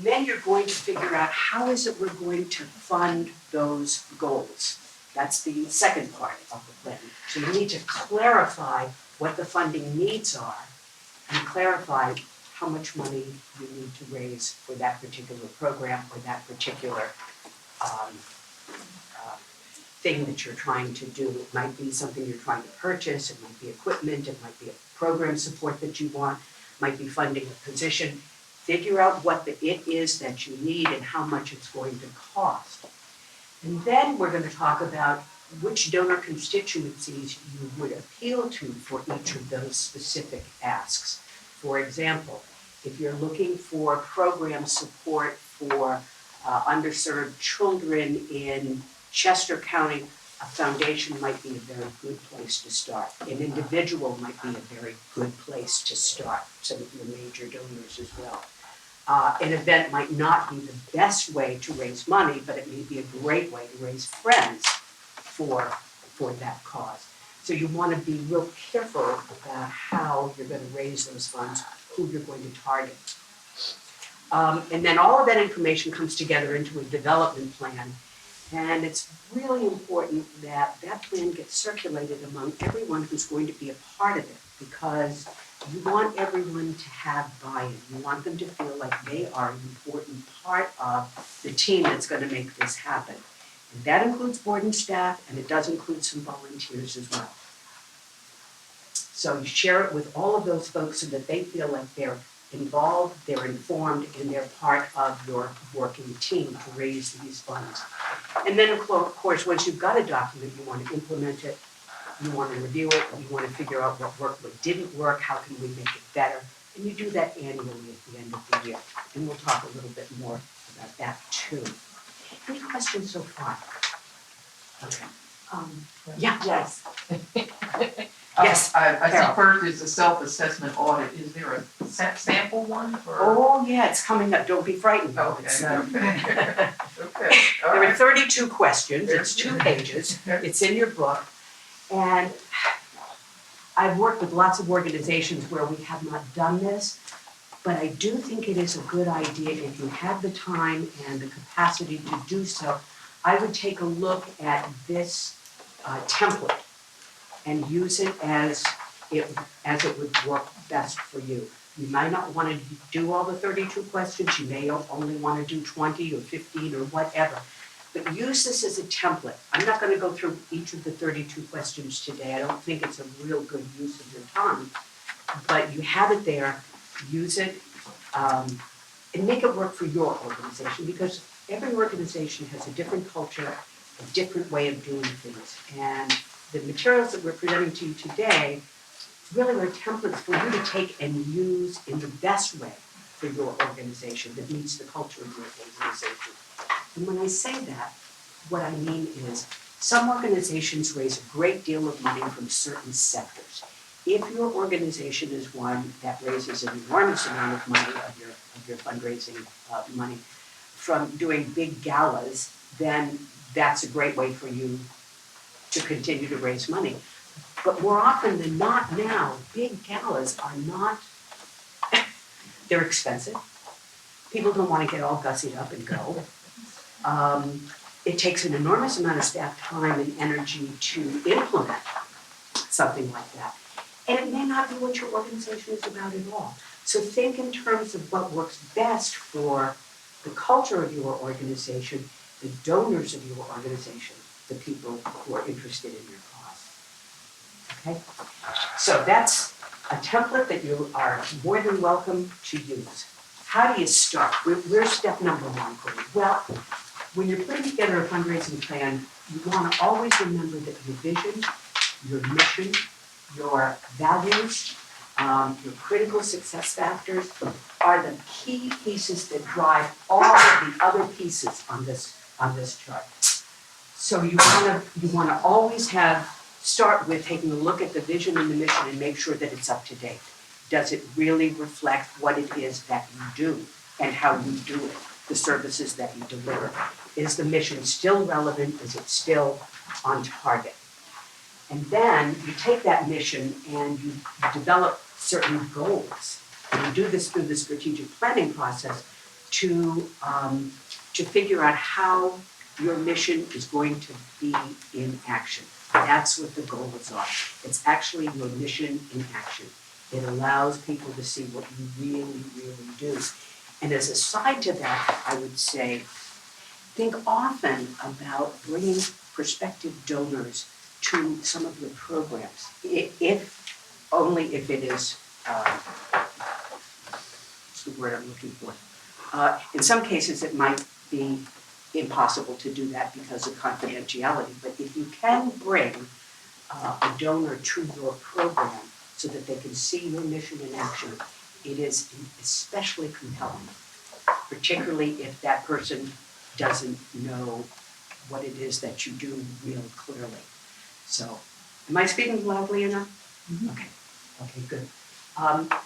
And then you're going to figure out how is it we're going to fund those goals. That's the second part of the plan. So you need to clarify what the funding needs are and clarify how much money you need to raise for that particular program or that particular thing that you're trying to do. It might be something you're trying to purchase, it might be equipment, it might be a program support that you want, it might be funding a position. Figure out what it is that you need and how much it's going to cost. And then we're going to talk about which donor constituencies you would appeal to for each of those specific asks. For example, if you're looking for program support for underserved children in Chester County, a foundation might be a very good place to start. An individual might be a very good place to start, some of your major donors as well. An event might not be the best way to raise money, but it may be a great way to raise friends for that cause. So you want to be real careful about how you're going to raise those funds, who you're going to target. And then all of that information comes together into a development plan. And it's really important that that plan gets circulated among everyone who's going to be a part of it, because you want everyone to have buy-in. You want them to feel like they are an important part of the team that's going to make this happen. And that includes board and staff, and it does include some volunteers as well. So you share it with all of those folks so that they feel like they're involved, they're informed, and they're part of your working team to raise these funds. And then, of course, once you've got a document, you want to implement it, you want to review it, you want to figure out what worked, what didn't work, how can we make it better, and you do that annually at the end of the year. And we'll talk a little bit more about that too. Any questions so far? Okay. Yeah. Yes. Yes. I see first is the self-assessment audit. Is there a sample one? Or? Oh, yeah, it's coming up. Don't be frightened. Okay. Okay. There are 32 questions. It's 2 pages. It's in your book. And I've worked with lots of organizations where we have not done this, but I do think it is a good idea if you have the time and the capacity to do so. I would take a look at this template and use it as it would work best for you. You might not want to do all the 32 questions. You may only want to do 20 or 15 or whatever. But use this as a template. I'm not going to go through each of the 32 questions today. I don't think it's a real good use of your time. But you have it there, use it, and make it work for your organization, because every organization has a different culture, a different way of doing things. And the materials that we're presenting to you today really are templates for you to take and use in the best way for your organization that meets the culture of your organization. And when I say that, what I mean is some organizations raise a great deal of money from certain sectors. If your organization is one that raises an enormous amount of money, of your fundraising money, from doing big galas, then that's a great way for you to continue to raise money. But more often than not now, big galas are not, they're expensive. People don't want to get all gussied up and go. It takes an enormous amount of staff time and energy to implement something like that. And it may not be what your organization is about at all. So think in terms of what works best for the culture of your organization, the donors of your organization, the people who are interested in your cause. Okay? So that's a template that you are more than welcome to use. How do you start? Where's step number 1, Corrine? Well, when you're putting together a fundraising plan, you want to always remember that your vision, your mission, your values, your critical success factors are the key pieces that drive all of the other pieces on this chart. So you want to always start with taking a look at the vision and the mission and make sure that it's up to date. Does it really reflect what it is that you do and how you do it, the services that you deliver? Is the mission still relevant? Is it still on target? And then you take that mission and you develop certain goals. And you do this through the strategic planning process to figure out how your mission is going to be in action. That's what the goals are. It's actually your mission in action. It allows people to see what you really, really do. And as a side to that, I would say, think often about bringing prospective donors to some of your programs, only if it is, what's the word I'm looking for? In some cases, it might be impossible to do that because of confidentiality, but if you can bring a donor to your program so that they can see your mission in action, it is especially compelling, particularly if that person doesn't know what it is that you do real clearly. So, am I speaking loudly enough? Mhm. Okay, good.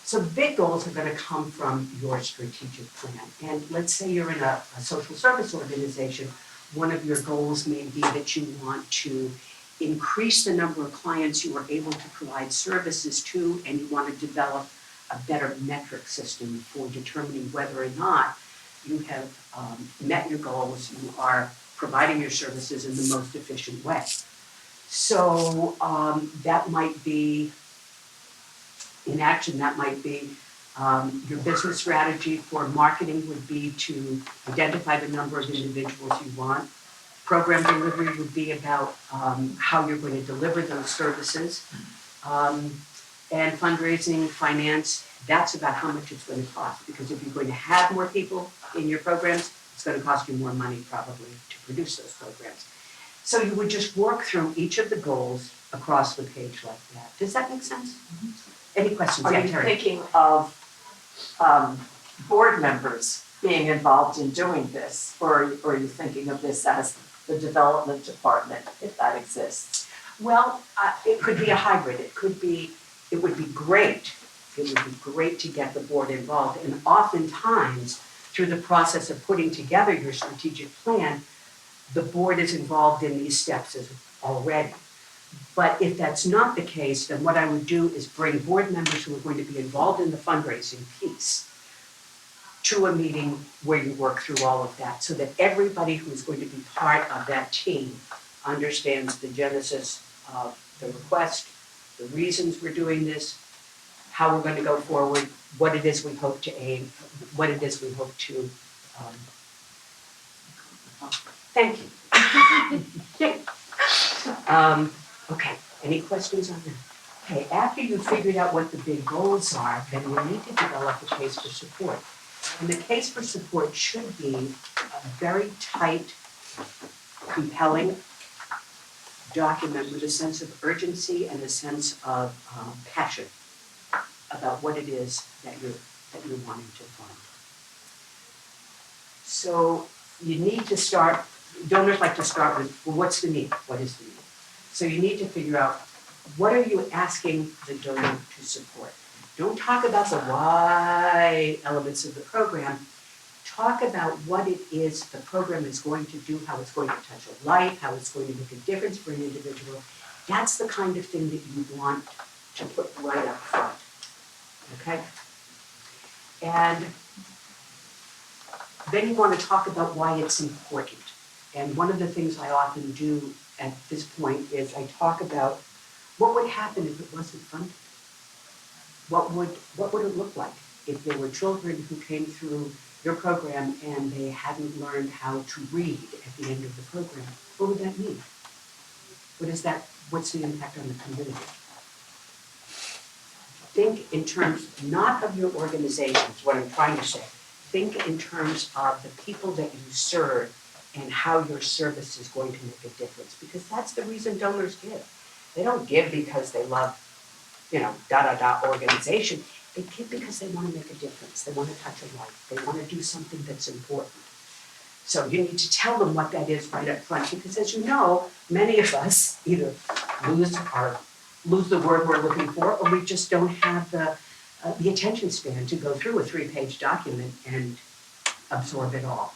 So big goals are going to come from your strategic plan. And let's say you're in a social service organization, one of your goals may be that you want to increase the number of clients you are able to provide services to, and you want to develop a better metric system for determining whether or not you have met your goals, you are providing your services in the most efficient way. So that might be, in action, that might be your business strategy for marketing would be to identify the number of individuals you want. Program delivery would be about how you're going to deliver those services. And fundraising, finance, that's about how much it's going to cost. Because if you're going to have more people in your programs, it's going to cost you more money probably to produce those programs. So you would just work through each of the goals across the page like that. Does that make sense? Any questions? Are Yeah, you Terry. thinking of board members being involved in doing this? Or are you thinking of this as the development department, if that exists? Well, it could be a hybrid. It would be great. It would be great to get the board involved. And oftentimes, through the process of putting together your strategic plan, the board is involved in these steps already. But if that's not the case, then what I would do is bring board members who are going to be involved in the fundraising piece to a meeting where you work through all of that, so that everybody who's going to be part of that team understands the genesis of the request, the reasons we're doing this, how we're going to go forward, what it is we hope to aim, what it is we hope to. Thank you. Okay, any questions on that? Okay, after you've figured out what the big goals are, then you need to develop a case for support. And the case for support should be a very tight, compelling document with a sense of urgency and a sense of passion about what it is that you're wanting to fund. So you need to start, donors like to start with, well, what's the need? What is the need? So you need to figure out, what are you asking the donor to support? Don't talk about the why elements of the program. Talk about what it is the program is going to do, how it's going to touch a life, how it's going to make a difference for an individual. That's the kind of thing that you want to put right up front, okay? And then you want to talk about why it's important. And one of the things I often do at this point is I talk about what would happen if it wasn't funded. What would it look like if there were children who came through your program and they hadn't learned how to read at the end of the program? What would that mean? What's the impact on the community? Think in terms not of your organizations, what I'm trying to say. Think in terms of the people that you serve and how your service is going to make a difference. Because that's the reason donors give. They don't give because they love, organization. They give because they want to make a difference. They want to touch a life. They want to do something that's important. So you need to tell them what that is right up front, because as you know, many of us either lose the word we're looking for, or we just don't have the attention span to go through a 3-page document and absorb it all.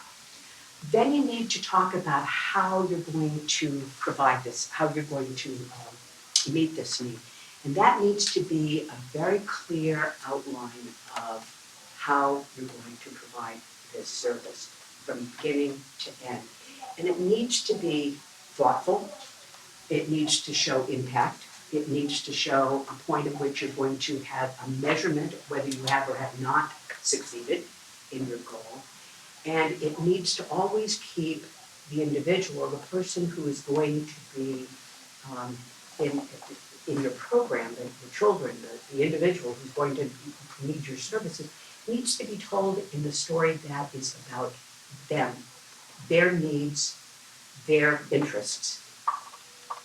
Then you need to talk about how you're going to provide this, how you're going to meet this need. And that needs to be a very clear outline of how you're going to provide this service from beginning to end. And it needs to be thoughtful. It needs to show impact. It needs to show a point at which you're going to have a measurement of whether you have or have not succeeded in your goal. And it needs to always keep the individual, the person who is going to be in your program, the children, the individual who's going to need your services, needs to be told in the story that is about them, their needs, their interests,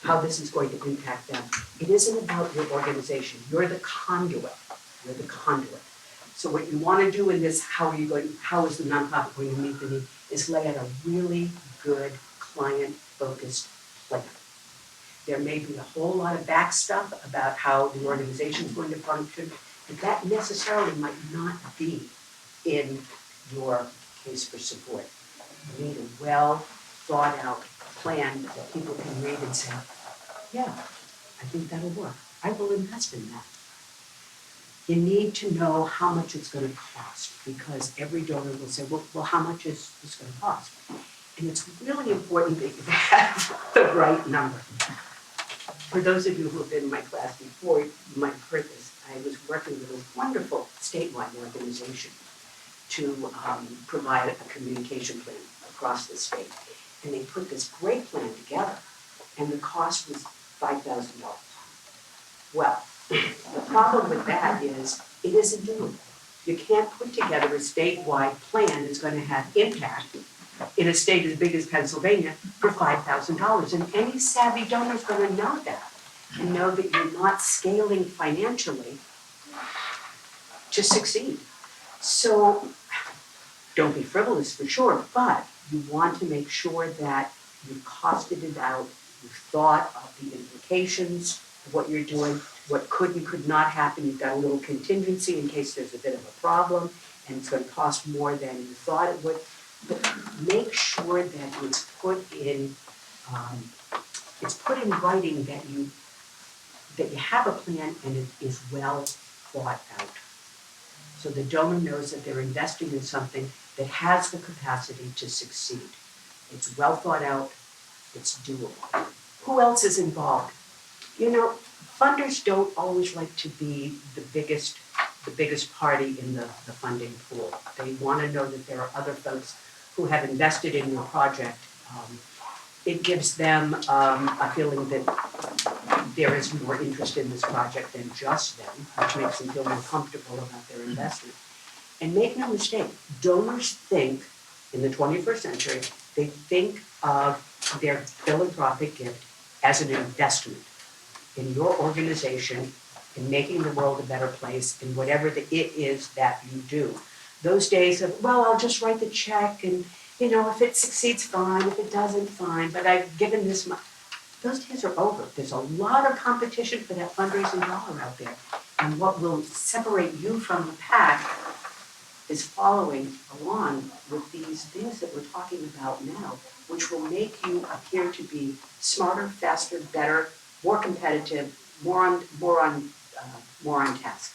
how this is going to impact them. It isn't about your organization. You're the conduit. You're the conduit. So what you want to do in this, how is the nonprofit going to meet the need, is lay out a really good client-focused plan. There may be a whole lot of back stuff about how the organization is going to function, but that necessarily might not be in your case for support. You need a well thought out plan that people can read and say, yeah, I think that'll work. I will invest in that. You need to know how much it's going to cost, because every donor will say, well, how much is this going to cost? And it's really important that you have the right number. For those of you who have been in my class before, you might have heard this. I was working with a wonderful statewide organization to provide a communication plan across the state. And they put this great plan together, and the cost was $5,000. Well, the problem with that is it isn't doable. You can't put together a statewide plan that's going to have impact in a state as big as Pennsylvania for $5,000. And any savvy donor is going to know that and know that you're not scaling financially to succeed. So don't be frivolous for sure, but you want to make sure that you've costed it out, you've thought of the implications of what you're doing, what could and could not happen. You've got a little contingency in case there's a bit of a problem and it's going to cost more than you thought it would. But make sure that it's put in writing that you have a plan and it is well thought out. So the donor knows that they're investing in something that has the capacity to succeed. It's well thought out, it's doable. Who else is involved? You know, funders don't always like to be the biggest party in the funding pool. They want to know that there are other folks who have invested in your project. It gives them a feeling that there is more interest in this project than just them, which makes them feel more comfortable about their investment. And make no mistake, donors think, in the 21st century, they think of their philanthropic gift as an investment in your organization, in making the world a better place, in whatever it is that you do. Those days of, well, I'll just write the check and, you know, if it succeeds, fine, if it doesn't, fine, but I've given this much. Those days are over. There's a lot of competition for that fundraising dollar out there. And what will separate you from the pack is following along with these things that we're talking about now, which will make you appear to be smarter, faster, better, more competitive, more on task.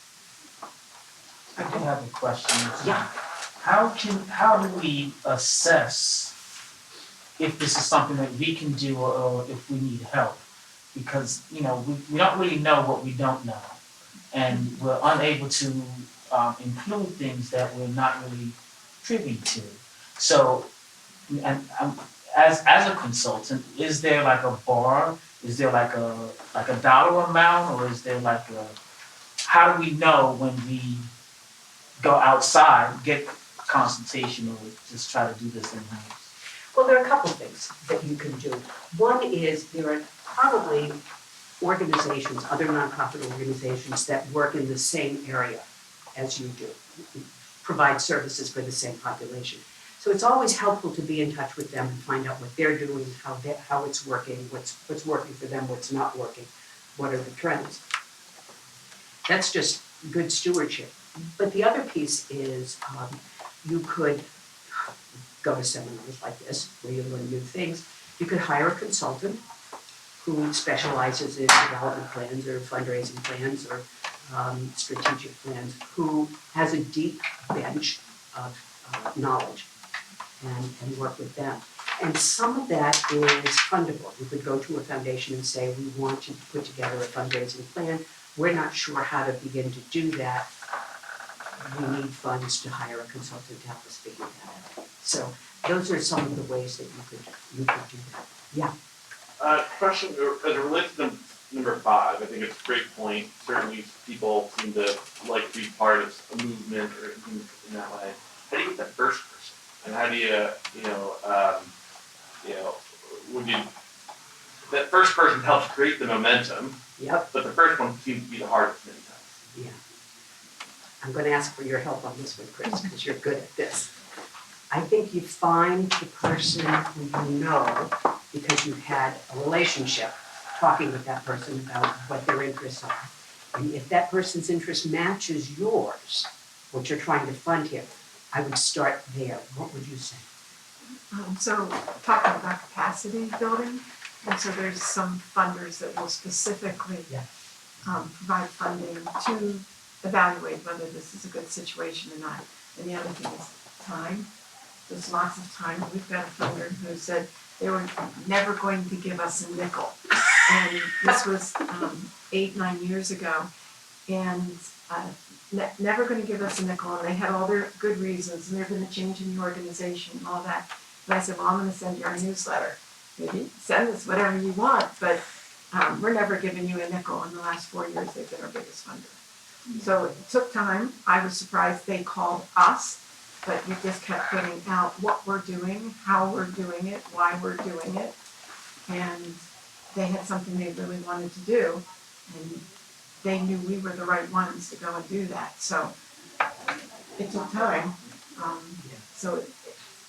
I do have a question. Yeah. How do we assess if this is something that we can do or if we need help? Because, you know, we don't really know what we don't know. And we're unable to include things that we're not really privy to. So, and as a consultant, is there like a bar? Is there like a dollar amount, or is there like a, how do we know when we go outside, get a consultation, or just try to do this in-house? Well, there are a couple things that you can do. One is there are probably organizations, other nonprofit organizations that work in the same area as you do, provide services for the same population. So it's always helpful to be in touch with them and find out what they're doing, how it's working, what's working for them, what's not working, what are the trends. That's just good stewardship. But the other piece is you could go to seminars like this where you learn new things. You could hire a consultant who specializes in development plans or fundraising plans or strategic plans, who has a deep bench of knowledge and work with them. And some of that is fundable. You could go to a foundation and say, we want to put together a fundraising plan. We're not sure how to begin to do that. We need funds to hire a consultant to help us figure that out. So those are some of the ways that you could do that. Yeah. Question, as it relates to number 5, I think it's a great point. Certainly people seem to like to be part of a movement or in that way. How do you get that first person? And how do when you, that first person helps create the momentum, Yep. but the first one seems to be the hardest many times. Yeah. I'm going to ask for your help on this one, Chris, because you're good at this. I think you find the person who you know because you've had a relationship talking with that person about what their interests are. And if that person's interest matches yours, what you're trying to fund here, I would start there. What would you say? So talking about capacity building, and so there's some funders that will specifically Yeah. provide funding to evaluate whether this is a good situation or not. And the other thing is time. There's lots of time. We've got a funder who said they were never going to give us a nickel. And this was 8-9 years ago. And never going to give us a nickel. And they had all their good reasons. And there'd been a change in the organization and all that. And I said, well, I'm going to send you our newsletter. Maybe send us whatever you want. But we're never giving you a nickel. In the last 4 years, they've been our biggest funder. So it took time. I was surprised they called us. But we just kept putting out what we're doing, how we're doing it, why we're doing it. And they had something they really wanted to do. And they knew we were the right ones to go and do that. So it took time.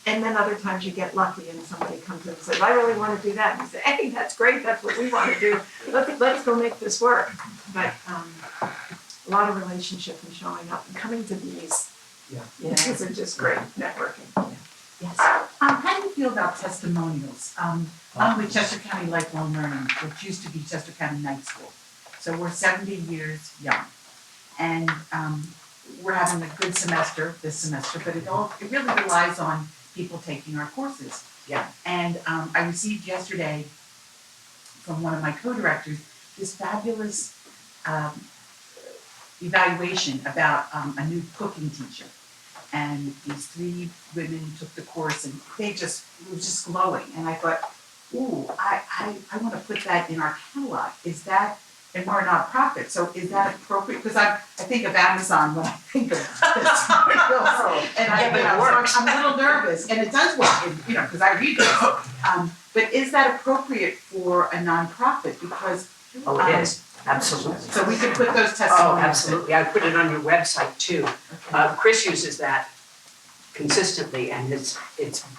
And then other times you get lucky and somebody comes in and says, I really want to do that. And you say, hey, that's great. That's what we want to do. Let's go make this work. But a lot of relationship and showing up and coming to these. Yeah. These are just great networking. Yes. How do you feel about testimonials? I'm with Chester County Lifelong Learning, which used to be Chester County Night School. So we're 70 years young. And we're having a good semester this semester, but it really relies on people taking our courses. Yeah. And I received yesterday from one of my co-directors this fabulous evaluation about a new cooking teacher. And these 3 women took the course and it was just glowing. And I thought, ooh, I want to put that in our catalog. Is that, and we're a nonprofit, so is that appropriate? Because I think of Amazon when I think of testimonials. And I'm a little nervous, and it does work, because I read this. But is that appropriate for a nonprofit? Because It is. Absolutely. so we could put those testimonials. Oh, absolutely. I put it on your website too. Chris uses that consistently and it's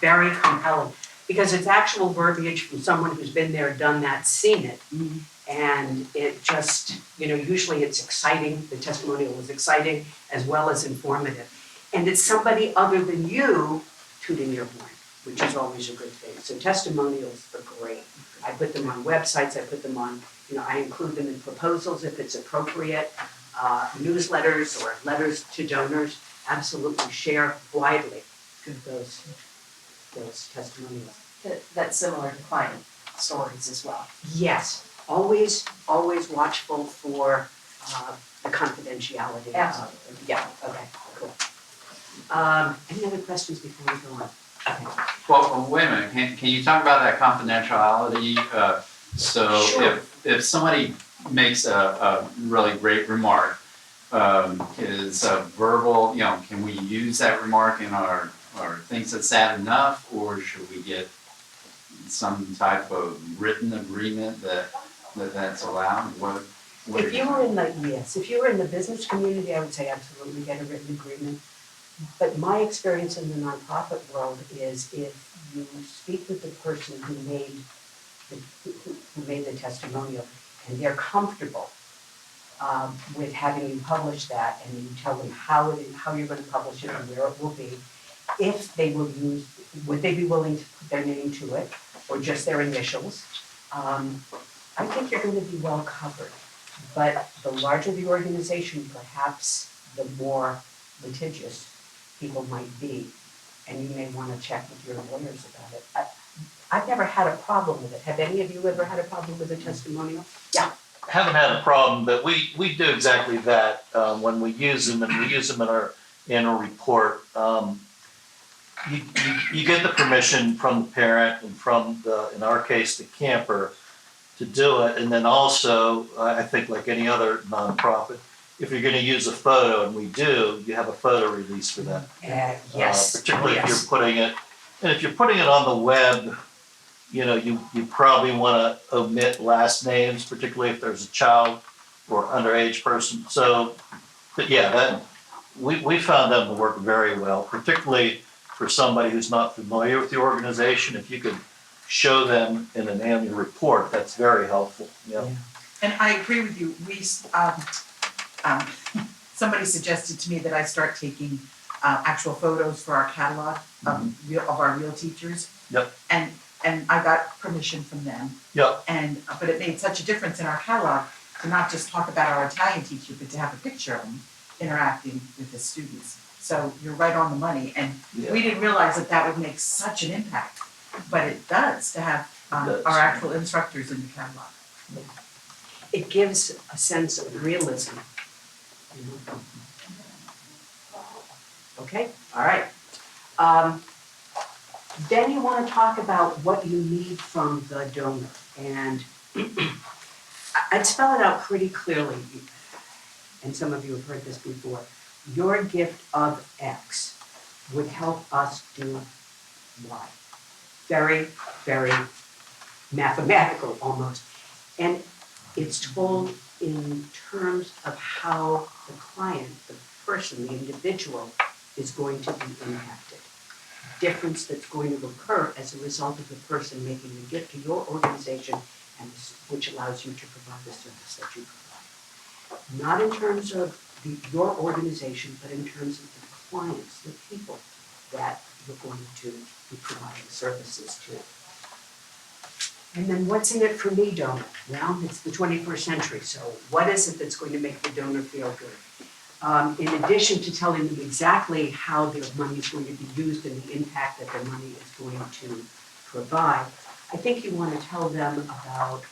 very compelling because it's actual verbiage from someone who's been there, done that, seen it. Mm-hmm. And it just, usually it's exciting, the testimonial is exciting as well as informative. And it's somebody other than you tooting your horn, which is always a good thing. So testimonials are great. I put them on websites, I put them on, I include them in proposals if it's appropriate, newsletters or letters to donors, absolutely share widely those testimonials. That's similar to client stories as well. Yes, always watchful for the confidentiality. Absolutely. Yeah, okay, cool. Any other questions before we go on? Okay. Well, wait a minute, can you talk about that confidentiality? Sure. If somebody makes a really great remark, is verbal, can we use that remark in our things that's sad enough, or should we get some type of written agreement that's allowed? If you were in the business community, I would say absolutely get a written agreement. But my experience in the nonprofit world is if you speak with the person who made the testimonial and they're comfortable with having you publish that and you tell them how you're going to publish it and where it will be, if they will would they be willing to put their name to it or just their initials? I think you're going to be well covered. But the larger the organization, perhaps the more litigious people might be. and you may wanna check with your lawyers about it. I've never had a problem with it. Have any of you ever had a problem with a testimonial? Haven't had a problem, but we do exactly that, when we use them, and we use them in our annual report. You get the permission from the parent and from the, in our case, the camper to do it, and then also, I think like any other nonprofit, if you're gonna use a photo, and we do, you have a photo release for that. Yes. Particularly if Yes. you're putting it, and if you're putting it on the web, you know, you probably wanna omit last names, particularly if there's a child or underage person. So, but yeah, that, we found them to work very well, particularly for somebody who's not familiar with the organization. If you could show them in an annual report, that's very helpful, yeah. And I agree with you, somebody suggested to me that I start taking, actual photos for our catalog of our real teachers. Yep. And I got permission from them. Yep. But it made such a difference in our catalog to not just talk about our Italian teacher, but to have a picture of him interacting with the students. So you're right on the money, and we didn't realize that would make such an impact, but it does to have does. our actual instructors in the catalog. It gives a sense of realism. You know? Okay, all right. Then you want to talk about what you need from the donor, and I'd spell it out pretty clearly, and some of you have heard this before. Your gift of X would help us do Y. Very, very mathematical almost. And it's told in terms of how the client, the person, the individual is going to be impacted. Difference that's going to occur as a result of the person making the gift to your organization, and which allows you to provide the service that you provide. Not in terms of your organization, but in terms of the clients, the people that you're going to be providing services to. And then what's in it for me, donor? Well, it's the 21st century, so what is it that's going to make the donor feel good? In addition to telling them exactly how their money is going to be used and the impact that their money is going to provide, I think you want to tell them about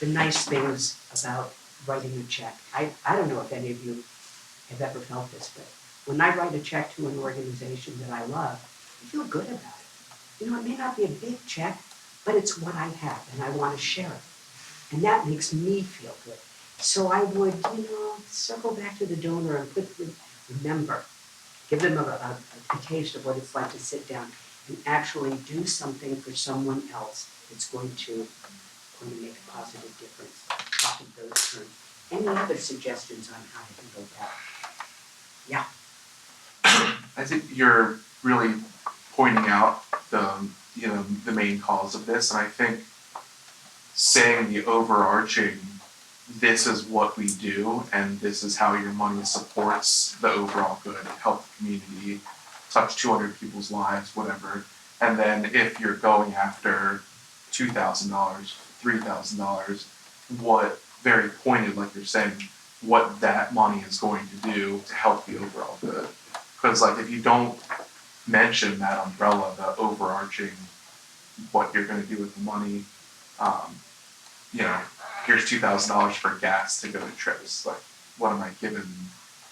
the nice things about writing a check. I don't know if any of you have ever felt this, but when I write a check to an organization that I love, I feel good about it. You know, it may not be a big check, but it's what I have and I want to share it. And that makes me feel good. So I would, circle back to the donor and remember, give them a taste of what it's like to sit down and actually do something for someone else that's going to make a positive difference. Talk in those terms. Any other suggestions on how to handle that? Yeah. I think you're really pointing out the main cause of this, and I think saying the overarching, this is what we do, and this is how your money supports the overall good, help the community, touch 200 people's lives, whatever. And then if you're going after $2,000, $3,000, what, very pointed, like you're saying, what that money is going to do to help the overall good. Because like if you don't mention that umbrella, the overarching, what you're gonna do with the money, here's $2,000 for gas to go to trips. Like, what am I giving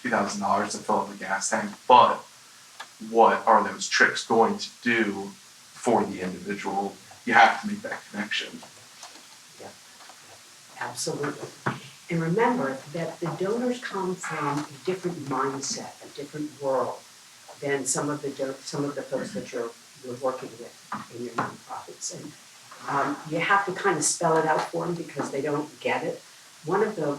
$2,000 to fill up a gas tank? But what are those trips going to do for the individual? You have to make that connection. Yeah, absolutely. And remember that the donors come from a different mindset, a different world than some of the folks that you're working with in your nonprofits. And you have to kind of spell it out for them because they don't get it. One of the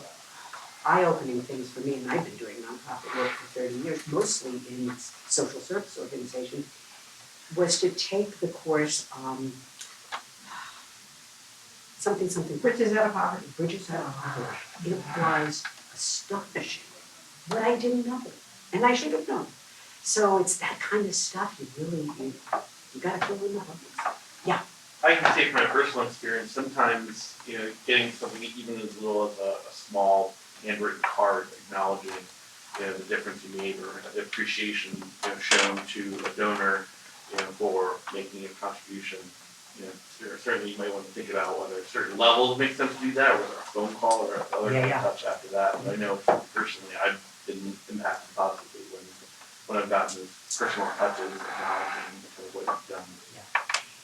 eye-opening things for me, and I've been doing nonprofit work for 30 years, mostly in social service organizations, was to take the course something. Bridges out of poverty. Bridges out of poverty. It was astonishing what I didn't know, and I should have known. So it's that kind of stuff you gotta fill in the buckets. Yeah. I can say from my personal experience, sometimes, getting something even as little as a small handwritten card acknowledging, the difference you made or the appreciation, shown to a donor, for making a contribution. Certainly you might want to think about whether certain levels make sense to do that, or whether a phone call or other Yeah. touch after that. But I know personally, I've been impacted positively when I've gotten those personal touches, acknowledging what you've done.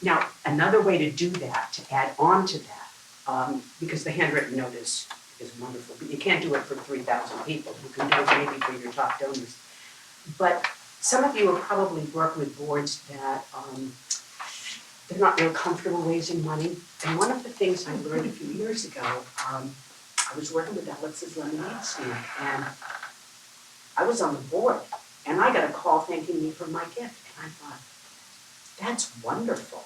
Now, another way to do that, to add on to that, because the handwritten note is wonderful, but you can't do it for 3,000 people. You can do it maybe for your top donors. But some of you will probably work with boards that they're not real comfortable raising money. And one of the things I learned a few years ago, I was working with Alex's Lemonade Stand, and I was on the board, and I got a call thanking me for my gift. And I thought, that's wonderful.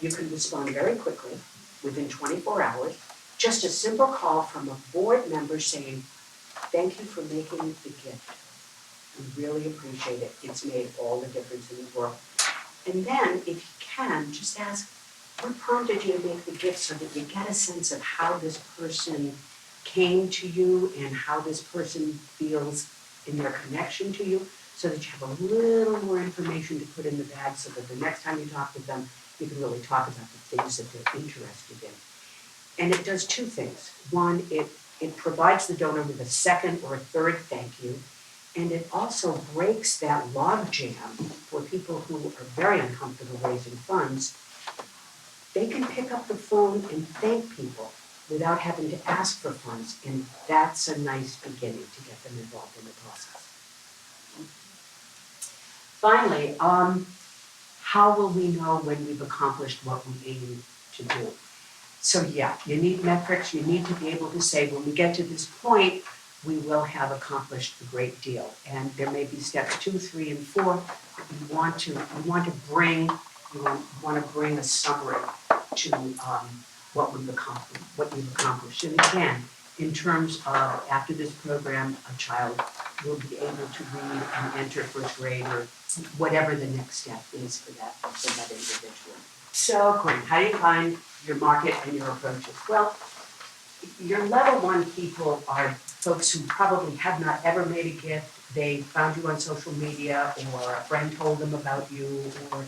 You can respond very quickly, within 24 hours. Just a simple call from a board member saying, thank you for making the gift. We really appreciate it. It's made all the difference in the world. And then, if you can, just ask, what prompted you to make the gift, so that you get a sense of how this person came to you and how this person feels in their connection to you, so that you have a little more information to put in the bag, so that the next time you talk with them, you can really talk about the things that they're interested in. And it does two things. One, it provides the donor with a second or a third thank you, and it also breaks that log jam for people who are very uncomfortable raising funds. They can pick up the phone and thank people without having to ask for funds, and that's a nice beginning to get them involved in the process. Finally, how will we know when we've accomplished what we aim to do? So yeah, you need metrics. You need to be able to say, when we get to this point, we will have accomplished a great deal. And there may be steps 2, 3, and 4 that you want to bring a summary to what you've accomplished. And again, in terms of, after this program, a child will be able to read and enter first grade, or whatever the next step is for that individual. So, Corrine, how do you find your market and your approaches? Well, your level 1 people are folks who probably have not ever made a gift. They found you on social media, or a friend told them about you, or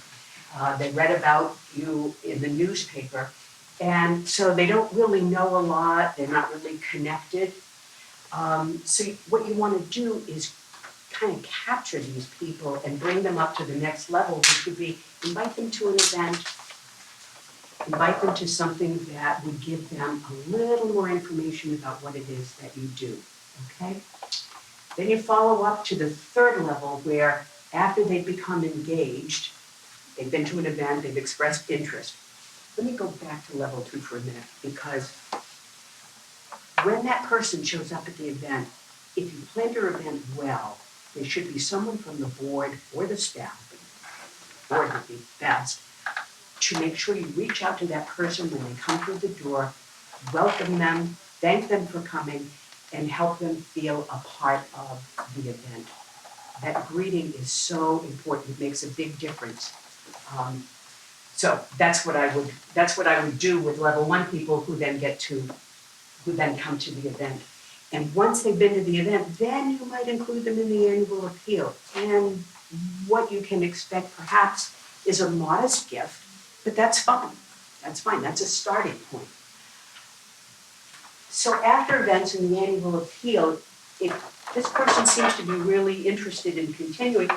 they read about you in the newspaper. And so they don't really know a lot, they're not really connected. So what you want to do is kind of capture these people and bring them up to the next level, which would be invite them to an event, invite them to something that would give them a little more information about what it is that you do, okay? Then you follow up to the third level, where after they've become engaged, they've been to an event, they've expressed interest. Let me go back to level 2 for a minute, because when that person shows up at the event, if you plan your event well, there should be someone from the board or the staff, the board would be best, to make sure you reach out to that person when they come through the door, welcome them, thank them for coming, and help them feel a part of the event. That greeting is so important, it makes a big difference. So that's what I would do with level 1 people who then come to the event. And once they've been to the event, then you might include them in the annual appeal. And what you can expect perhaps is a modest gift, but that's fine. That's fine, that's a starting point. So after events in the annual appeal, if this person seems to be really interested in continuing,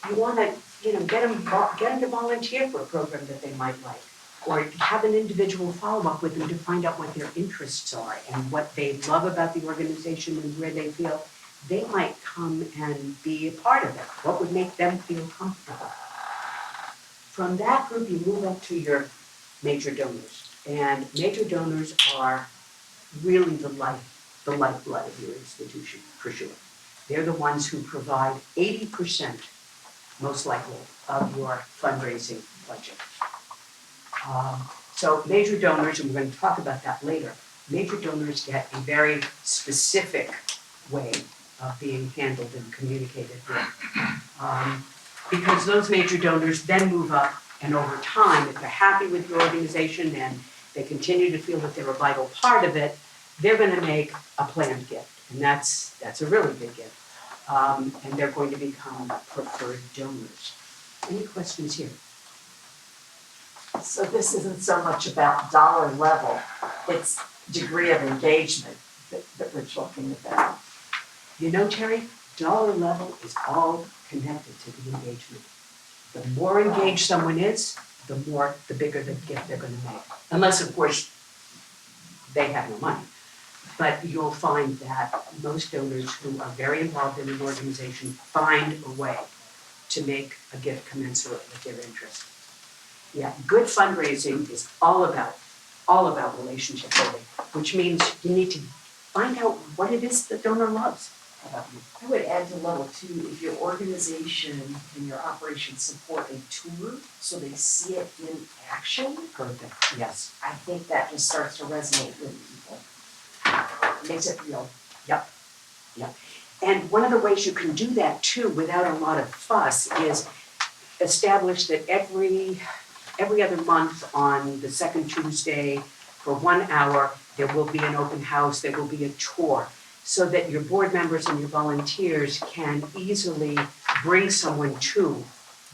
you want to get them to volunteer for a program that they might like, or have an individual follow-up with them to find out what their interests are and what they love about the organization and where they feel they might come and be a part of it. What would make them feel comfortable? From that group, you move up to your major donors. And major donors are really the lifeblood of your institution, for sure. They're the ones who provide 80%, most likely, of your fundraising budget. So major donors, and we're going to talk about that later, major donors get a very specific way of being handled and communicated with. Because those major donors then move up, and over time, if they're happy with your organization and they continue to feel that they're a vital part of it, they're going to make a planned gift, and that's a really big gift. and they're going to become preferred donors. Any questions here? So this isn't so much about dollar level, it's degree of engagement that we're talking about. You know, Terry, dollar level is all connected to the engagement. The more engaged someone is, the bigger the gift they're gonna make. Unless, of course, they have no money. But you'll find that most donors who are very involved in an organization find a way to make a gift commensurate with their interest. Yeah, good fundraising is all about relationship building, which means you need to find out what it is the donor loves about you. I would add to level two, if your organization and your operation support a tour, so they see it in action, Perfect, yes. I think that just starts to resonate with people. It makes it real. And one of the ways you can do that too, without a lot of fuss, is establish that every other month on the second Tuesday for 1 hour, there will be an open house, there will be a tour, so that your board members and your volunteers can easily bring someone to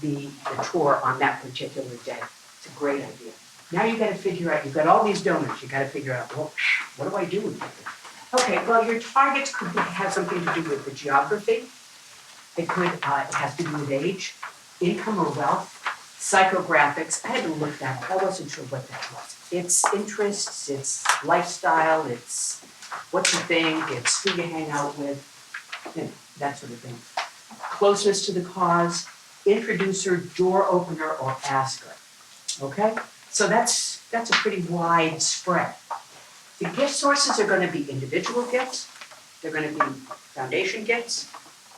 the tour on that particular day. It's a great idea. Now you gotta figure out, you've got all these donors, you gotta figure out, well, what do I do with it? Okay, well, your targets could have something to do with the geography. It has to do with age, income or wealth, psychographics. I had to look that up, I wasn't sure what that was. It's interests, it's lifestyle, it's what you think, it's who you hang out with, you know, that sort of thing. Closeness to the cause, introducer, door opener, or asker. Okay? So that's a pretty wide spread. The gift sources are gonna be individual gifts, they're gonna be foundation gifts,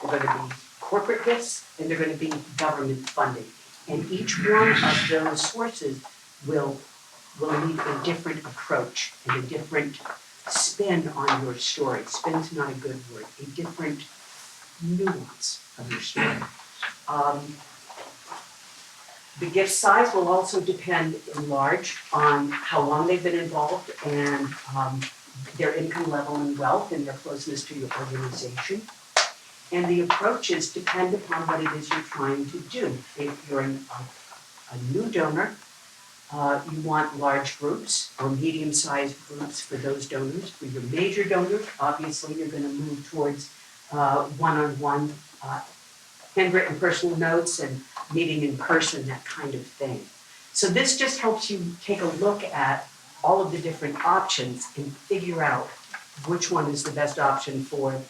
they're gonna be corporate gifts, and they're gonna be government funding. And each one of those sources will need a different approach and a different spin on your story. Spin's not a good word, a different nuance of your story. The gift size will also depend in large on how long they've been involved and their income level and wealth and their closeness to your organization. And the approaches depend upon what it is you're trying to do. If you're a new donor, you want large groups or medium-sized groups for those donors. For your major donors, obviously, you're gonna move towards one-on-one handwritten personal notes and meeting in person, that kind of thing. So this just helps you take a look at all of the different options and figure out which one is the best option for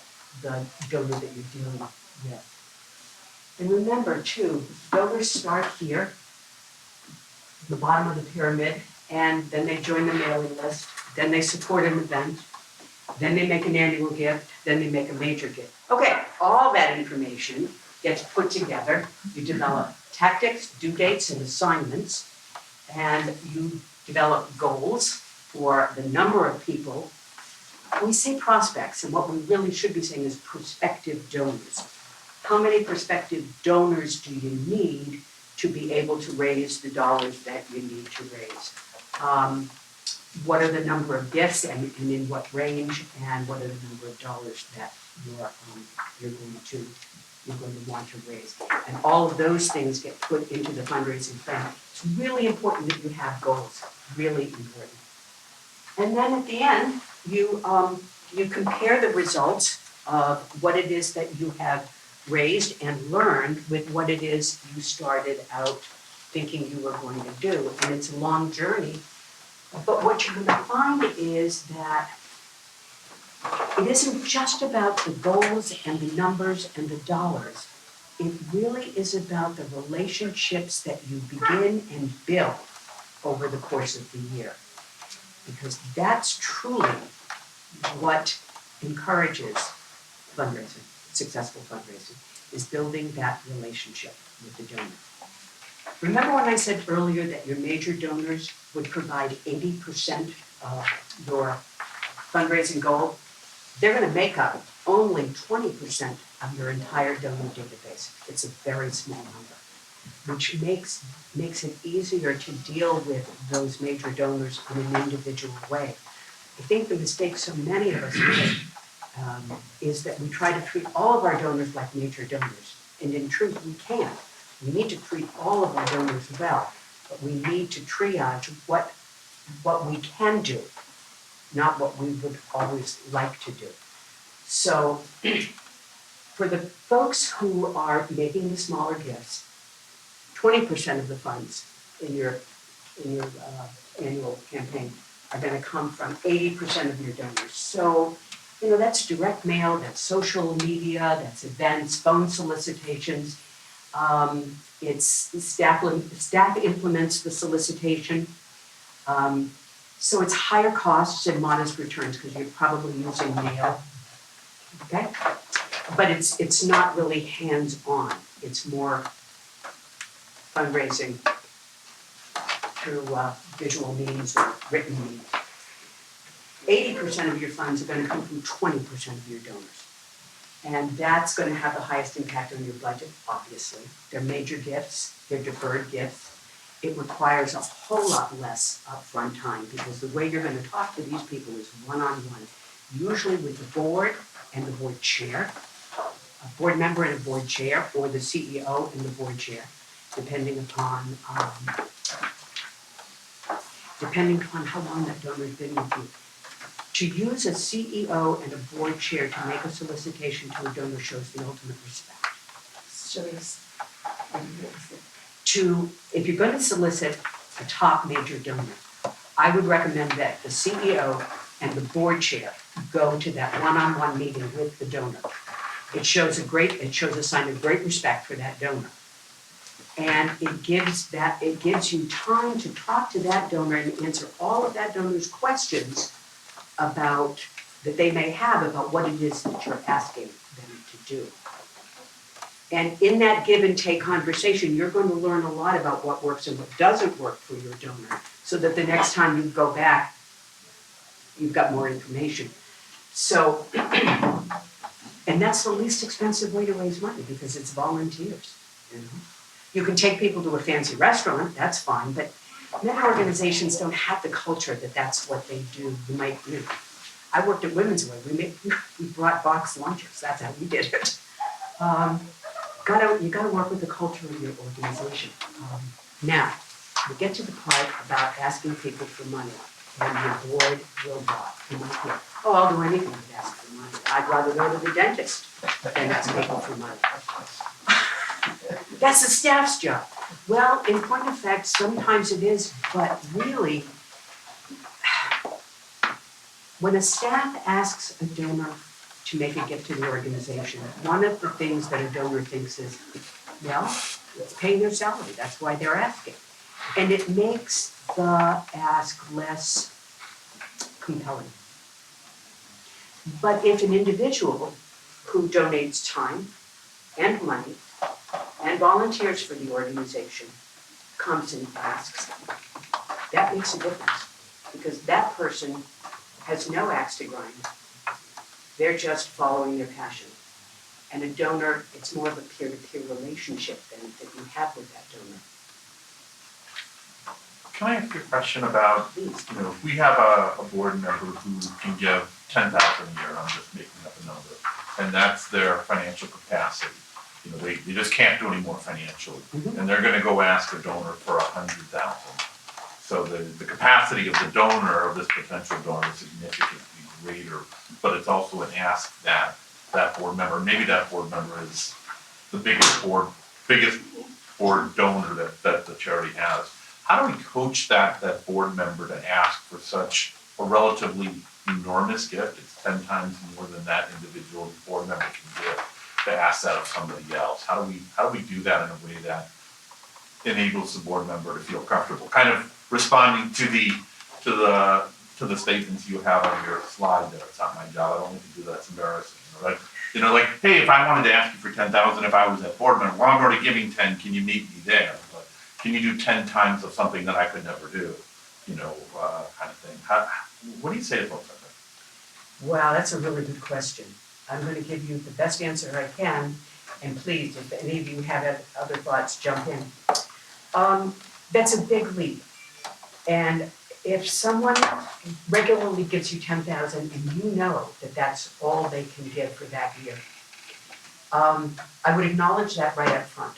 the donor that you're dealing with. And remember too, donors start here, the bottom of the pyramid, and then they join the mailing list, then they support an event, then they make an annual gift, then they make a major gift. Okay, all that information gets put together, you develop tactics, due dates, and assignments, and you develop goals for the number of people. We say prospects, and what we really should be saying is prospective donors. How many prospective donors do you need to be able to raise the dollars that you need to raise? What are the number of gifts and in what range, and what are the number of dollars that you're going to want to raise? And all of those things get put into the fundraising plan. It's really important that you have goals, really important. And then at the end, you compare the results of what it is that you have raised and learned with what it is you started out thinking you were going to do. And it's a long journey, but what you're going to find is that it isn't just about the goals and the numbers and the dollars. It really is about the relationships that you begin and build over the course of the year. Because that's truly what encourages fundraising, successful fundraising, is building that relationship with the donor. Remember when I said earlier that your major donors would provide 80% of your fundraising goal? They're gonna make up only 20% of your entire donor database. It's a very small number, which makes it easier to deal with those major donors in an individual way. I think the mistake so many of us make is that we try to treat all of our donors like major donors. And in truth, we can't. We need to treat all of our donors well, but we need to triage what we can do, not what we would always like to do. So for the folks who are making the smaller gifts, 20% of the funds in your annual campaign are gonna come from 80% of your donors. So, that's direct mail, that's social media, that's events, phone solicitations. It's staff implements the solicitation. So it's higher costs and modest returns because you're probably using mail, okay? But it's not really hands-on, it's more fundraising through visual means or written means. 80% of your funds are gonna come from 20% of your donors. And that's gonna have the highest impact on your budget, obviously. They're major gifts, they're deferred gifts. It requires a whole lot less upfront time because the way you're gonna talk to these people is one-on-one, usually with the board and the board chair, a board member and a board chair, or the CEO and the board chair, depending upon how long that donor's been with you. To use a CEO and a board chair to make a solicitation to a donor shows the ultimate respect. If you're gonna solicit a top major donor, I would recommend that the CEO and the board chair go to that one-on-one meeting with the donor. It shows a sign of great respect for that donor. And it gives you time to talk to that donor and answer all of that donor's questions that they may have about what it is that you're asking them to do. And in that give and take conversation, you're going to learn a lot about what works and what doesn't work for your donor, so that the next time you go back, you've got more information. So, and that's the least expensive way to raise money because it's volunteers. You can take people to a fancy restaurant, that's fine, but many organizations don't have the culture that that's what they do. I worked at Women's Wear, we brought box lunches, that's how we did it. You gotta work with the culture of your organization. Now, we get to the part about asking people for money, and your board will block. I'll do anything to ask for money. I'd rather go to the dentist than ask people for money. That's the staff's job. Well, in point of fact, sometimes it is, but really, when a staff asks a donor to make a gift to the organization, one of the things that a donor thinks is, well, it's paying their salary, that's why they're asking. And it makes the ask less compelling. But if an individual who donates time and money and volunteers for the organization comes and asks, that makes a difference, because that person has no axe to grind. They're just following their passion. And a donor, it's more of a peer-to-peer relationship that you have with that donor. Can I ask you a question about, if we have a board member who can give $10,000 a year, I'm just making up a number, and that's their financial capacity. They just can't do any more financially, and they're gonna go ask a donor for $100,000. So the capacity of the donor, of this potential donor, is significantly greater, but it's also an ask that board member, maybe that board member is the biggest board donor that the charity has. How do we coach that board member to ask for such a relatively enormous gift? It's 10 times more than that individual board member can give, to ask that of somebody else. How do we do that in a way that enables the board member to feel comfortable? Kind of responding to the statements you have on your slide there. It's not my job, I don't need to do that, it's embarrassing. Right? Like, hey, if I wanted to ask you for 10,000, if I was that board member, well, I'm already giving 10, can you meet me there? But can you do 10 times of something that I could never do? Kind of thing. What do you say to folks like that? Wow, that's a really good question. I'm going to give you the best answer I can, and please, if any of you have other thoughts, jump in. That's a big leap, and if someone regularly gives you 10,000 and you know that that's all they can give for that year, I would acknowledge that right up front,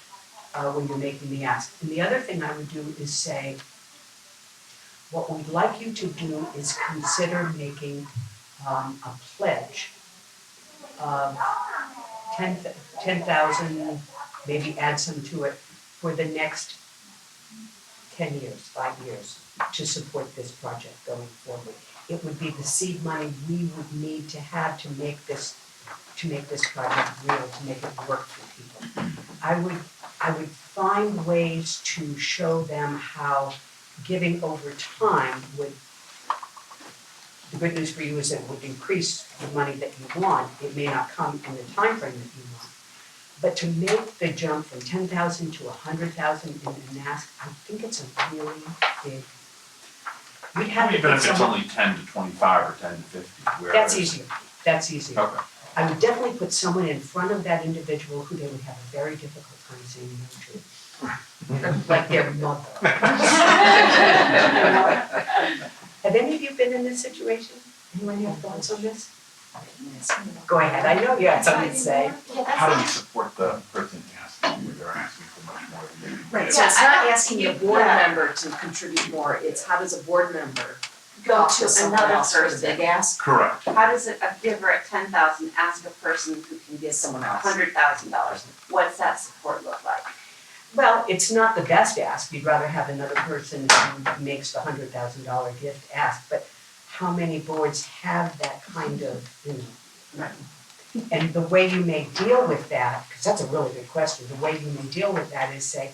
when you're making the ask. And the other thing I would do is say, what we'd like you to do is consider making, a pledge of 10,000, maybe add some to it, for the next 10 years, 5 years, to support this project going forward. It would be the seed money we would need to have to make this project real, to make it work for people. I would find ways to show them how giving over time would, the good news for you is that it would increase the money that you want. It may not come in the time frame that you want. But to make the jump from 10,000 to 100,000 in an ask, I think it's a really big. We'd have to Even get if it's someone. only 10 to 25 or 10 to 50, where. That's easier, that's easier. Okay. I would definitely put someone in front of that individual who they would have a very difficult time saying no to. Like their mother. Have any of you been in this situation? Anyone have thoughts on this? Go ahead, I know you had something to say. How do we support the person asking, where they're asking for much more than they can Right, give? so it's Yeah, not asking a board yeah. member to contribute more, it's how does a board member Go talk to to someone another else for the person. big ask? Correct. How does a giver at 10,000 ask a person who can give Someone else. $100,000? What's that support look like? Well, it's not the best ask, you'd rather have another person who makes the $100,000 gift ask, but how many boards have that kind of, And the way you may deal with that, because that's a really good question, the way you may deal with that is say,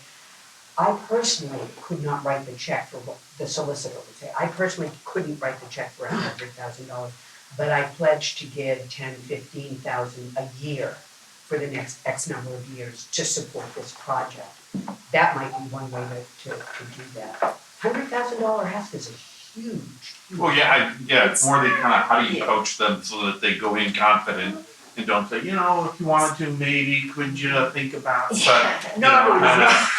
I personally could not write the check for what the solicitor would say. I personally couldn't write the check for $100,000, but I pledged to give 10, 15,000 a year for the next X number of years to support this project. That might be one way to do that. $100,000 ask is a huge. Well, it's more the kind of, how do you coach them so that they go in confident and don't say, you know, if you wanted to, maybe, could you think about, but, you know, kind of,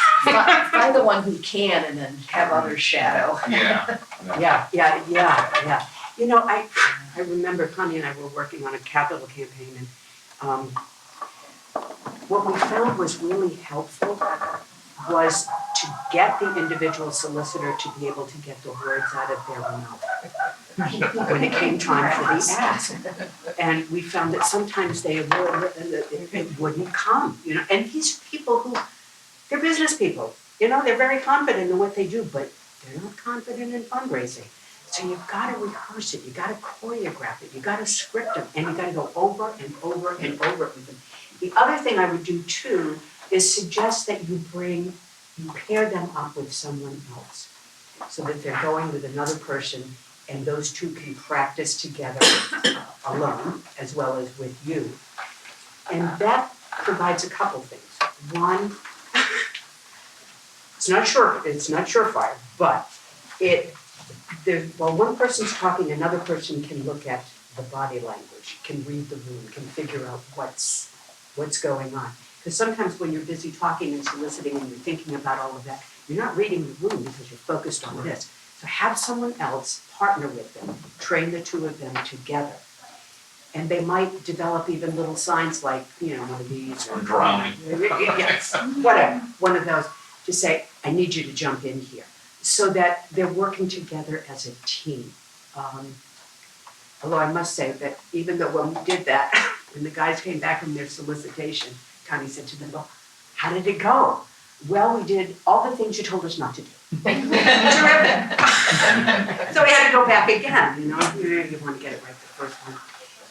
Find the one who can and then have others shadow. yeah. Yeah. You know, I remember Connie and I were working on a capital campaign and what we found was really helpful was to get the individual solicitor to be able to get the words out of their mouth when it came time for the ask. And we found that sometimes it wouldn't come, and these people they're business people, they're very confident in what they do, but they're not confident in fundraising. So you've got to rehearse it, you got to choreograph it, you got to script them, and you got to go over and over and over it with them. The other thing I would do too is suggest that you pair them up with someone else so that they're going with another person and those two can practice together alone as well as with you. And that provides a couple things. One, it's not surefire, but while one person's talking, another person can look at the body language, can read the room, can figure out what's going on. Because sometimes when you're busy talking and soliciting and you're thinking about all of that, you're not reading the room because you're focused on this. So have someone else partner with them, train the two of them together. And they might develop even little signs like, one of these. Or drowning. Yes, whatever, one of those, to say, I need you to jump in here. So that they're working together as a team. Although I must say that even though when we did that, when the guys came back from their solicitation, Connie said to them, well, how did it go? Well, we did all the things you told us not to do. Terrific. So we had to go back again, you want to get it right the first time.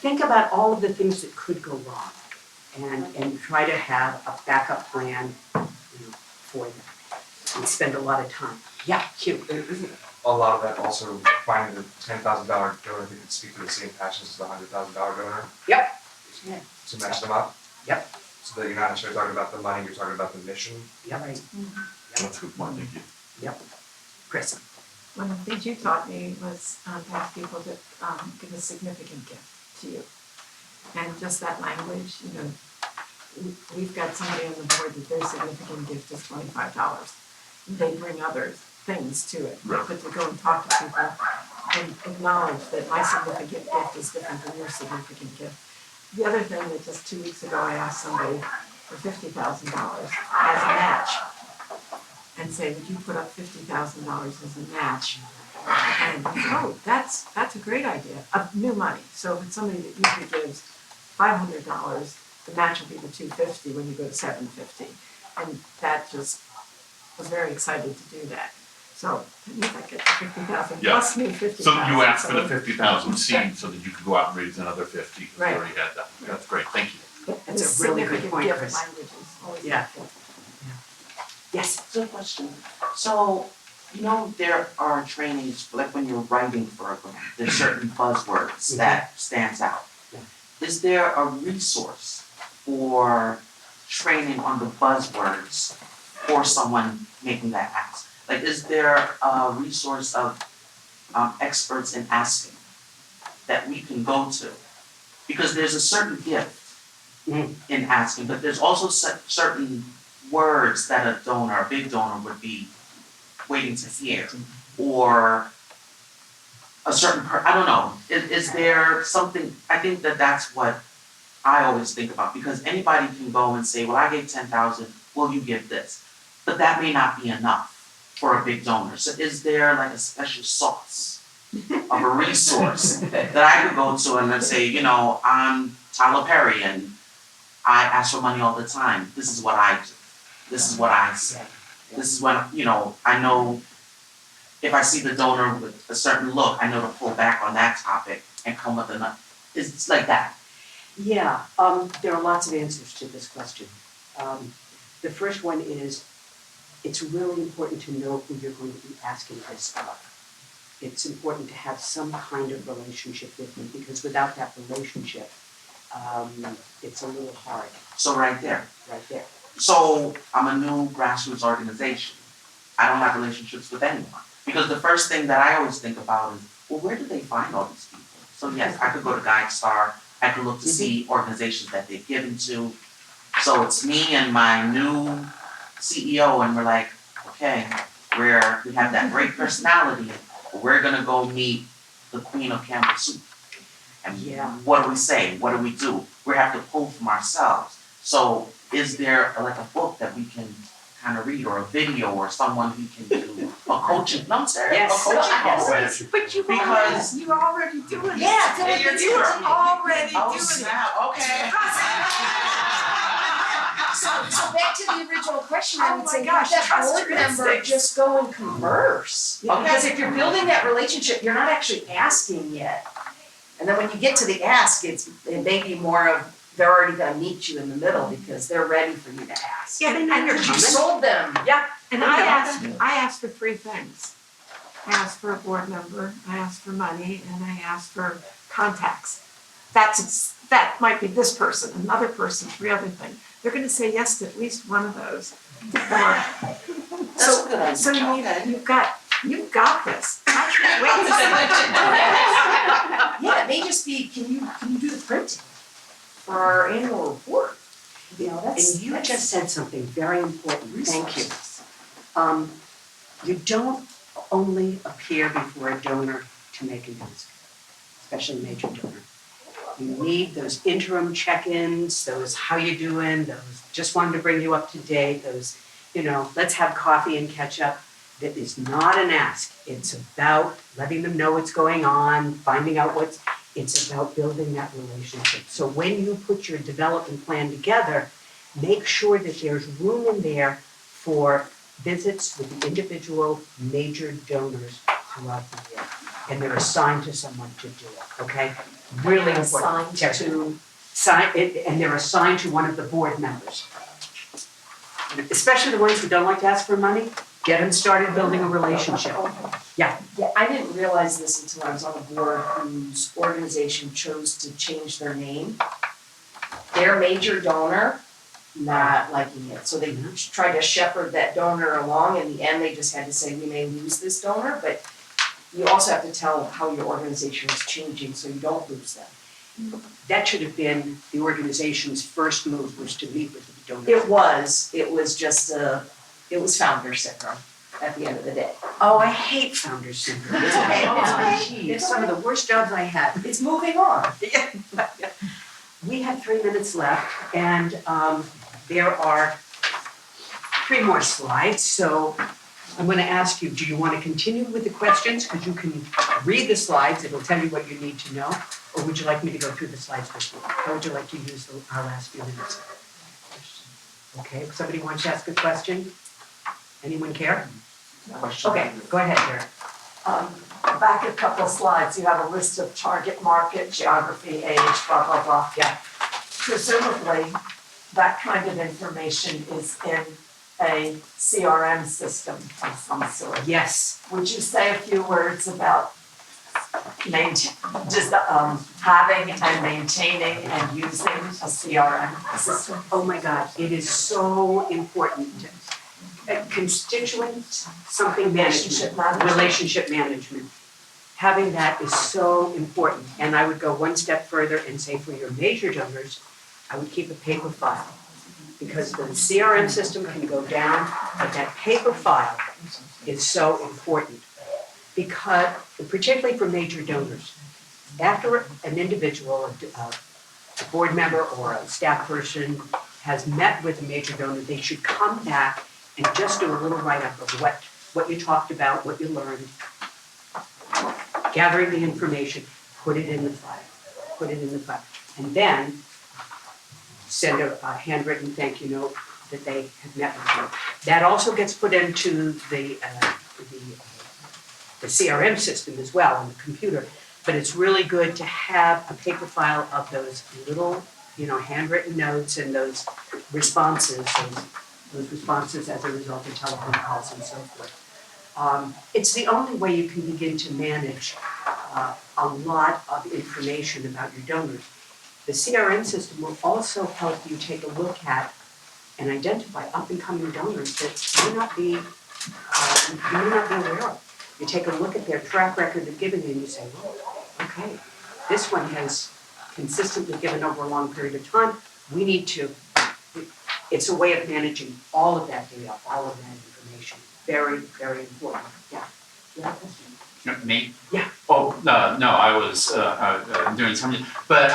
Think about all of the things that could go wrong and try to have a backup plan, for them. And spend a lot of time. Yeah, Hugh. Isn't a lot of that also finding the $10,000 donor that could speak to the same passions as the $100,000 donor? Yep. To match them up? Yep. So that you're not necessarily talking about the money, you're talking about the mission? Yep. That's a good point, thank you. Yep. Chris. One of the things you taught me was to ask people to give a significant gift to you. And just that language, we've got somebody on the board that their significant gift is $25. They bring others. things to it. Right. But to go and talk to people and acknowledge that my significant gift is different than your significant gift. The other thing that just 2 weeks ago, I asked somebody for $50,000 as a match. And say, would you put up $50,000 as a match? And, oh, that's a great idea, of new money. So if it's somebody that usually gives $500, the match will be the $250 when you go to $750. And that just was very excited to do that. So that means I get the 50,000 Yeah. plus me 50,000. So you asked for the 50,000 seed so that you could go out and raise another 50, because Right. you already had that. That's great, thank you. That's a really good point, Chris. Language is always Yeah. helpful. Yes, Good question. So, you know, there are trainings, like when you're writing for a grant, there's certain buzzwords that stands out. Yeah. Is there a resource for training on the buzzwords for someone making that ask? Like, is there a resource of experts in asking that we can go to? Because there's a certain gift in asking, but there's also certain words that a donor, a big donor, would be waiting to hear, or a certain I don't know. Is there something? I think that's what I always think about, because anybody can go and say, well, I gave 10,000, will you give this? But that may not be enough for a big donor. So is there like a special sauce of a resource that I could go to and then say, you know, I'm Tyler Perry and I ask for money all the time. This is what I do. This is what I say. This is when, you know, I know if I see the donor with a certain look, I know to pull back on that topic and come with another. It's like that. yeah, there are lots of answers to this question. The first one is, it's really important to know who you're going to be asking this of. It's important to have some kind of relationship with them, because without that relationship, it's a little hard, So right there. right there. So I'm a new grassroots organization. I don't have relationships with anyone. Because the first thing that I always think about is, well, where do they find all these people? So yes, I could go to GuideStar, I could look to see organizations that they've given to. So it's me and my new CEO, and we're like, okay, we have that great personality, we're gonna go meet the queen of Campbell Soup. And what do we say? What do we do? We have to pull from ourselves. So is there like a book that we can kind of read, or a video, or someone who can do a coaching? No, I'm serious. Yes. A coaching Yes. program. But you're already doing it. Yeah, You're doing already Oh doing it. snap! Okay. So back to the original question, I Oh would my say, gosh, have that trust board your member instincts. just go and converse. Yeah. Because if you're building that relationship, you're not actually asking yet. And then when you get to the ask, it may be more of, they're already gonna meet you in the middle because they're ready for you to ask. Yeah, they know you're Because you coming. sold them. Yeah. And I asked for three things. I asked for a board member, I asked for money, and I asked for contacts. That might be this person, another person, three other things. They're gonna say yes to at least one of those. That's a good idea. So Okay. you've got this. I can't wait to see. Yeah, it may just be, can you do the printing for our annual report? You know, that's. And you just said something very important, thank you. You don't only appear before a donor to make an ask, especially a major donor. You need those interim check-ins, those how you doing, those just wanted to bring you up to date, those, you know, let's have coffee and catch up. That is not an ask. It's about letting them know what's going on, finding out it's about building that relationship. So when you put your development plan together, make sure that there's room in there for visits with the individual major donors throughout the year. And they're assigned to someone to do it, okay? Really important. And they're assigned to one of the board members. Especially the ones who don't like to ask for money, get them started building a relationship. Yeah. Yeah, I didn't realize this until I was on a board whose organization chose to change their name. Their major donor, not liking it, so they tried to shepherd that donor along. In the end, they just had to say, we may lose this donor, but you also have to tell how your organization is changing so you don't lose them. That should have been the organization's first move, was to meet with the donors. It was just it was founder syndrome. at the end of the day. Oh, I hate founder's syndrome. It's okay. It's some of the worst jobs I had. It's moving on. We have 3 minutes left, and there are 3 more slides, so I'm gonna ask you, do you wanna continue with the questions? Because you can read the slides, it'll tell you what you need to know, or would you like me to go through the slides with you? How would you like to use our last few minutes? Okay, if somebody wants to ask a question? Anyone care? Okay, go ahead, Derek. Back a couple of slides, you have a list of target market, geography, age, blah, blah, blah. Yeah. Presumably, that kind of information is in a CRM system of some sort. Yes. Would you say a few words about having and maintaining and using a CRM system? Oh my God, it is so important. Constituent something management, relationship management. Having that is so important. And I would go one step further and say for your major donors, I would keep a paper file. Because the CRM system can go down, but that paper file is so important. Because, particularly for major donors, after an individual, a board member or a staff person has met with a major donor, they should come back and just do a little write-up of what you talked about, what you learned, gathering the information, put it in the file, and then send a handwritten thank you note that they have met with you. That also gets put into the CRM system as well on the computer, but it's really good to have a paper file of those little, handwritten notes and those responses as a result of telephone calls and so forth. It's the only way you can begin to manage a lot of information about your donors. The CRM system will also help you take a look at and identify up-and-coming donors that you may not be aware of. You take a look at their track record of giving and you say, well, okay, this one has consistently given over a long period of time. We need to, it's a way of managing all of that data, all of that information. Very, very important. Yeah. Do you have a question? Me? Yeah. Oh, no, I was doing something, but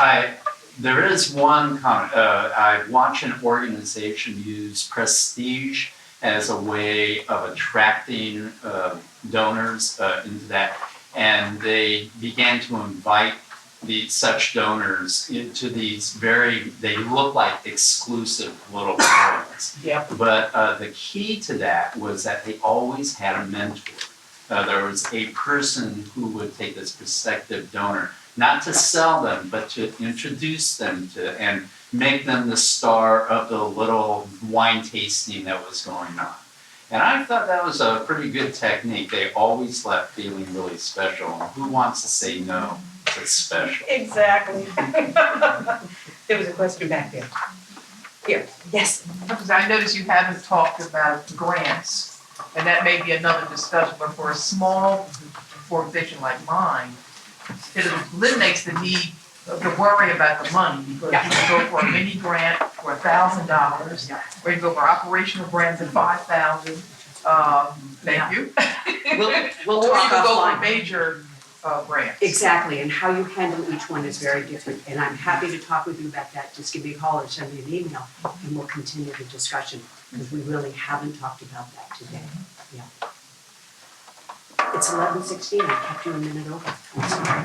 there is one comment. I watched an organization use prestige as a way of attracting donors into that, and they began to invite such donors into these they look like exclusive little forums. Yep. But the key to that was that they always had a mentor. There was a person who would take this prospective donor, not to sell them, but to introduce them to and make them the star of the little wine tasting that was going on. And I thought that was a pretty good technique. They always left feeling really special. Who wants to say no to special? Exactly. There was a question back there. Here, yes. Because I noticed you haven't talked about grants, and that may be another discussion, but for a small organization like mine, it eliminates the need to worry about the money, because you can go for a mini grant for $1,000, or you can go for operational grants at $5,000, thank you. We'll Or talk you can go for offline. major grants. Exactly, and how you handle each one is very different, and I'm happy to talk with you about that. Just give me a call or send me an email, and we'll continue the discussion, because we really haven't talked about that today. Yeah. It's 11:16, I kept you a minute over. I'm sorry.